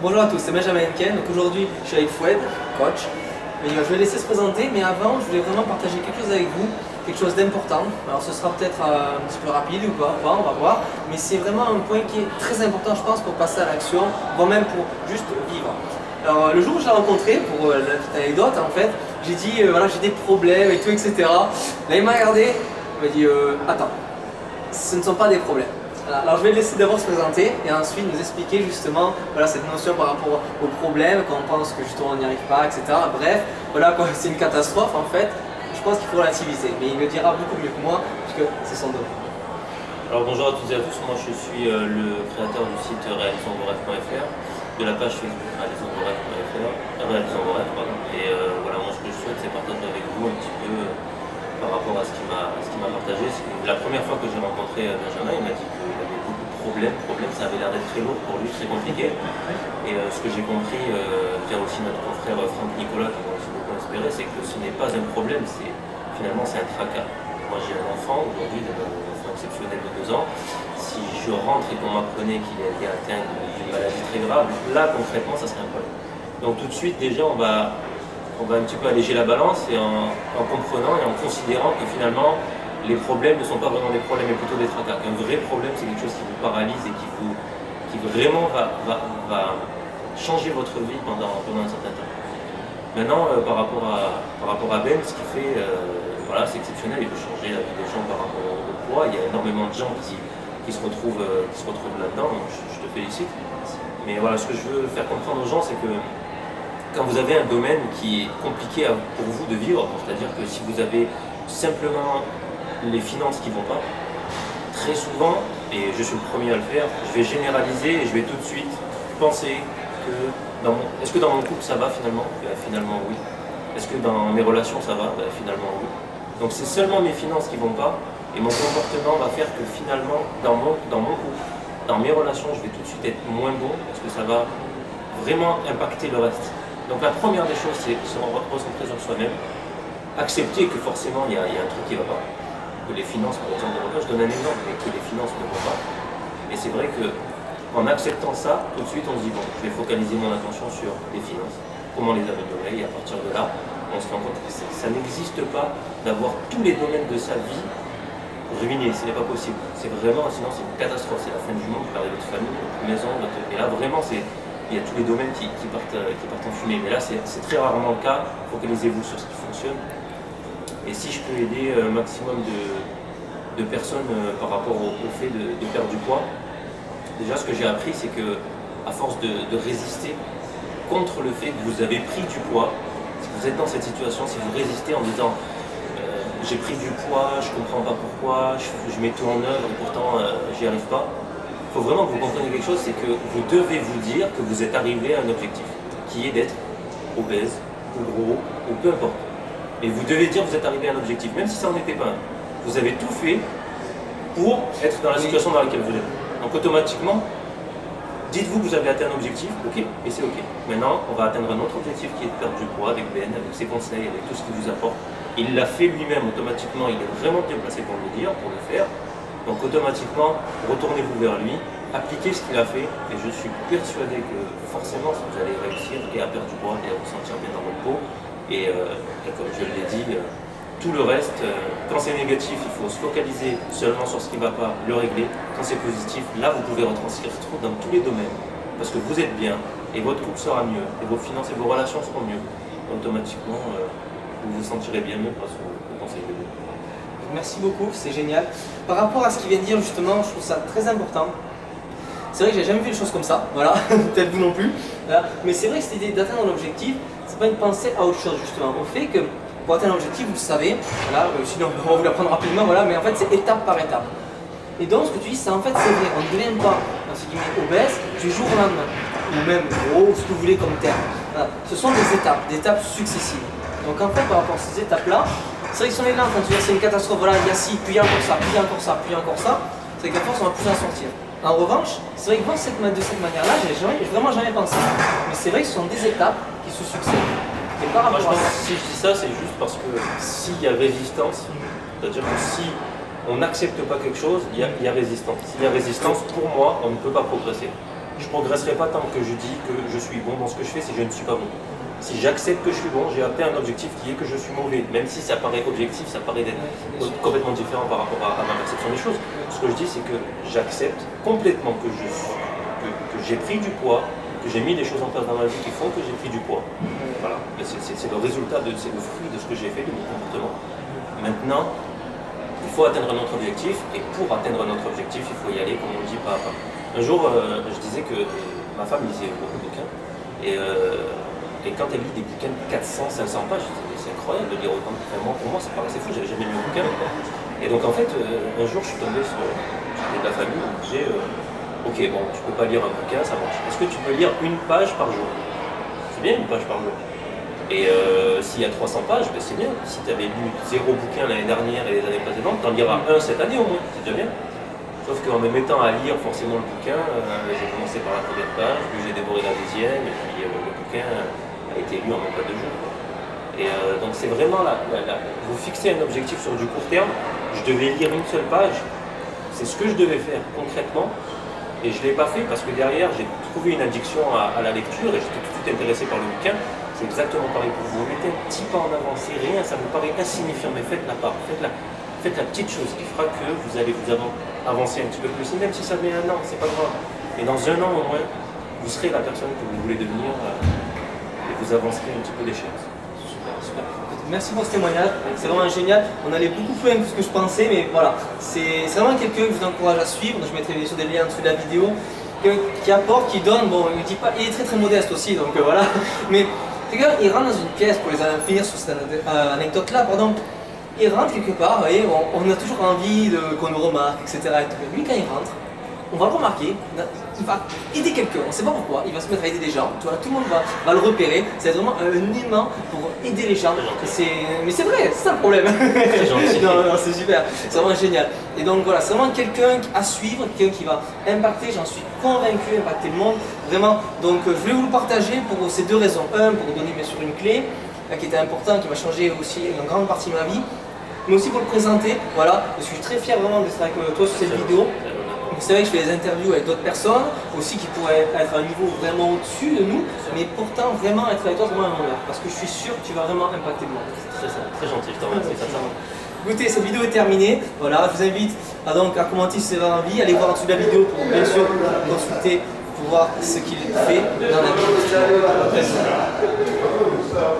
Bonjour à tous, c'est Benjamin Henken. Donc aujourd'hui, je suis avec Foued, coach. Et je vais laisser se présenter, mais avant, je voulais vraiment partager quelque chose avec vous, quelque chose d'important. Alors ce sera peut-être un petit peu rapide ou pas, on va voir. Mais c'est vraiment un point qui est très important, je pense, pour passer à l'action, voire même pour juste vivre. Alors le jour où je l'ai rencontré, pour la petite anecdote, en fait, j'ai dit, voilà, j'ai des problèmes et tout, etc. Là, il m'a regardé, il m'a dit, attends, ce ne sont pas des problèmes. Alors je vais le laisser d'abord se présenter et ensuite nous expliquer justement voilà, cette notion par rapport aux problèmes, quand on pense que justement on n'y arrive pas, etc. Bref, voilà quoi, c'est une catastrophe en fait. Je pense qu'il faut relativiser, mais il le dira beaucoup mieux que moi puisque c'est son domaine. Alors bonjour à toutes et à tous, moi je suis le créateur du site realisonsvosrêves.fr, de la page Facebook realisonsvosrêves.fr, et voilà, moi ce que je souhaite c'est partager avec vous un petit peu par rapport à ce qu'il m'a partagé. La première fois que j'ai rencontré Benjamin, il m'a dit qu'il avait beaucoup de problèmes, ça avait l'air d'être très lourd pour lui, très compliqué. Et ce que j'ai compris, via aussi notre confrère Franck Nicolas, qui m'a aussi beaucoup inspiré, c'est que ce n'est pas un problème, finalement c'est un tracas. Moi j'ai un enfant aujourd'hui, un enfant exceptionnel de 2 ans. Si je rentre et qu'on m'apprenait qu'il était atteint d'une maladie très grave, là concrètement ça serait un problème. Donc tout de suite déjà on va un petit peu alléger la balance et en comprenant et en considérant que finalement les problèmes ne sont pas vraiment des problèmes mais plutôt des tracas. Un vrai problème c'est quelque chose qui vous paralyse et qui vraiment va changer votre vie pendant un certain temps. Maintenant par rapport à Ben, ce qu'il fait, voilà, c'est exceptionnel, il peut changer la vie des gens par rapport au poids. Il y a énormément de gens qui se retrouvent là-dedans, donc je te félicite. Mais voilà, ce que je veux faire comprendre aux gens, c'est que quand vous avez un domaine qui est compliqué pour vous de vivre, c'est-à-dire que si vous avez simplement les finances qui ne vont pas, très souvent, et je suis le premier à le faire, je vais généraliser et je vais tout de suite penser que est-ce que dans mon couple ça va finalement? Finalement oui. Est-ce que dans mes relations ça va? Finalement oui. Donc c'est seulement mes finances qui ne vont pas et mon comportement va faire que finalement dans mon couple, dans mes relations, je vais tout de suite être moins bon parce que ça va vraiment impacter le reste. Donc la première des choses, c'est se recentrer sur soi-même, accepter que forcément il y a un truc qui ne va pas, que les finances, par exemple, je donne un exemple, mais que les finances ne vont pas. Et c'est vrai qu'en acceptant ça, tout de suite on se dit, bon, je vais focaliser mon attention sur les finances, comment les améliorer, et à partir de là, on se rend compte que ça n'existe pas d'avoir tous les domaines de sa vie ruinés, ce n'est pas possible. C'est vraiment, sinon c'est une catastrophe, c'est la fin du monde, vous perdez votre famille, votre maison, et là vraiment il y a tous les domaines qui partent en fumée. Mais là, c'est très rarement le cas. Focalisez-vous sur ce qui fonctionne. Et si je peux aider un maximum de personnes par rapport au fait de perdre du poids, déjà, ce que j'ai appris, c'est que à force de résister contre le fait que vous avez pris du poids, si vous êtes dans cette situation, si vous résistez en disant j'ai pris du poids, je ne comprends pas pourquoi, je mets tout en œuvre et pourtant j'y arrive pas, il faut vraiment que vous compreniez quelque chose, c'est que vous devez vous dire que vous êtes arrivé à un objectif, qui est d'être obèse, ou gros, ou peu importe. Et vous devez dire que vous êtes arrivé à un objectif, même si ça n'en était pas un. Vous avez tout fait pour être dans la situation dans laquelle vous êtes. Donc automatiquement, dites-vous que vous avez atteint un objectif, ok, et c'est ok. Maintenant, on va atteindre un autre objectif qui est de perdre du poids avec Ben, avec ses conseils, avec tout ce qu'il vous apporte. Il l'a fait lui-même automatiquement, il est vraiment bien placé pour le dire, pour le faire. Donc automatiquement, retournez-vous vers lui, appliquez ce qu'il a fait et je suis persuadé que forcément vous allez réussir et à perdre du poids et à vous sentir bien dans votre peau. Et comme je l'ai dit, tout le reste, quand c'est négatif, il faut se focaliser seulement sur ce qui ne va pas, le régler. Quand c'est positif, là vous pouvez retranscrire tout dans tous les domaines parce que vous êtes bien et votre couple sera mieux et vos finances et vos relations seront mieux. Automatiquement, vous vous sentirez bien mieux grâce au conseil de Dieu. Merci beaucoup, c'est génial. Par rapport à ce qu'il vient de dire justement, je trouve ça très important. C'est vrai que j'ai jamais vu les choses comme ça, voilà, peut-être vous non plus. Voilà. Mais c'est vrai que cette idée d'atteindre un objectif, c'est pas une pensée à autre chose justement. Au fait que pour atteindre un objectif, vous le savez, voilà, sinon on va vous l'apprendre rapidement, voilà, mais en fait c'est étape par étape. Et donc ce que tu dis, c'est en fait c'est vrai, on ne devient pas, entre guillemets, obèse du jour au lendemain, ou même gros, ce que vous voulez comme terme. Voilà. Ce sont des étapes successives. Donc en fait par rapport à ces étapes-là, c'est vrai que si on est là en train de se dire c'est une catastrophe, voilà, il y a ci, puis il y a encore ça, puis il y a encore ça, puis il y a encore ça, c'est qu'à force on va plus en sortir. En revanche, c'est vrai que voir de cette manière-là, j'ai vraiment jamais pensé. Mais c'est vrai que ce sont des étapes qui se succèdent. Et par rapport à ça, si je dis ça, c'est juste parce que s'il y a résistance, c'est-à-dire que si on n'accepte pas quelque chose, il y a résistance. S'il y a résistance, pour moi, on ne peut pas progresser. je ne progresserai pas tant que je dis que je suis bon dans ce que je fais si je ne suis pas bon. Si j'accepte que je suis bon, j'ai atteint un objectif qui est que je suis mauvais. Même si ça paraît objectif, ça paraît d'être complètement différent par rapport à ma perception des choses. Ce que je dis, c'est que j'accepte complètement que j'ai pris du poids, que j'ai mis des choses en place dans ma vie qui font que j'ai pris du poids. Voilà. C'est le résultat, c'est le fruit de ce que j'ai fait, de mon comportement. Maintenant, il faut atteindre notre objectif, et pour atteindre notre objectif, il faut y aller, comme on dit, pas à pas. Un jour, je disais que ma femme lisait beaucoup de bouquins, et quand elle lit des bouquins de 400, 500 pages, c'est incroyable de lire autant. Enfin, pour moi, ça paraissait fou, j'avais jamais lu un bouquin. Et donc, en fait, un jour, je suis tombé sur de la famille, où j'ai ok, bon, tu peux pas lire un bouquin, ça marche. Est-ce que tu peux lire une page par jour? C'est bien une page par jour. Et s'il y a 300 pages, ben c'est bien. Si tu avais lu 0 bouquin l'année dernière et les années précédentes, tu en liras un cette année au moins, c'est déjà bien. Sauf qu'en me mettant à lire forcément le bouquin, j'ai commencé par la première page, puis j'ai dévoré la deuxième, et puis le bouquin a été lu en même pas 2 jours. Et donc c'est vraiment vous fixez un objectif sur du court terme, je devais lire une seule page, c'est ce que je devais faire concrètement, et je ne l'ai pas fait parce que derrière j'ai trouvé une addiction à la lecture et j'étais tout de suite intéressé par le bouquin. C'est exactement pareil pour vous. Vous mettez un petit pas en avant, c'est rien, ça vous paraît insignifiant, mais faites la part, faites la petite chose qui fera que vous allez vous avancer un petit peu plus. Et même si ça met 1 an, c'est pas grave. Et dans 1 an au moins, vous serez la personne que vous voulez devenir et vous avancerez un petit peu d'échéance. Super, super. Merci pour ce témoignage, c'est vraiment génial. On allait beaucoup plus loin que ce que je pensais, mais voilà, c'est vraiment quelqu'un que je vous encourage à suivre. Donc je mettrai bien sûr des liens en dessous de la vidéo. Qui apporte, qui donne, bon, il ne dit pas, il est très très modeste aussi, donc voilà. Mais quelqu'un, il rentre dans une pièce, pour les finir sur cette anecdote-là, pardon. Il rentre quelque part, vous voyez, on a toujours envie qu'on nous remarque, etc. Et tout. Lui, quand il rentre, on va le remarquer, il va aider quelqu'un, on ne sait pas pourquoi, il va se mettre à aider des gens, tu vois, tout le monde va le repérer, c'est vraiment un aimant pour aider les gens. Mais c'est vrai, c'est ça le problème. Non, c'est super, c'est vraiment génial. Et donc voilà, c'est vraiment quelqu'un à suivre, quelqu'un qui va impacter, j'en suis convaincu, impacter le monde, vraiment. Donc je voulais vous le partager pour ces 2 raisons. Un, pour vous donner bien sûr une clé qui était importante, qui m'a changé aussi une grande partie de ma vie, mais aussi pour le présenter, voilà. Je suis très fier vraiment d'être avec toi sur cette vidéo. C'est vrai que je fais des interviews avec d'autres personnes aussi qui pourraient être à un niveau vraiment au-dessus de nous, mais pourtant vraiment être avec toi c'est vraiment un honneur parce que je suis sûr que tu vas vraiment impacter le monde. C'est très gentil, je te remercie. Écoutez, cette vidéo est terminée. Voilà, je vous invite à commenter si vous avez envie, allez voir en dessous de la vidéo pour bien sûr consulter pour voir ce qu'il fait dans la vie.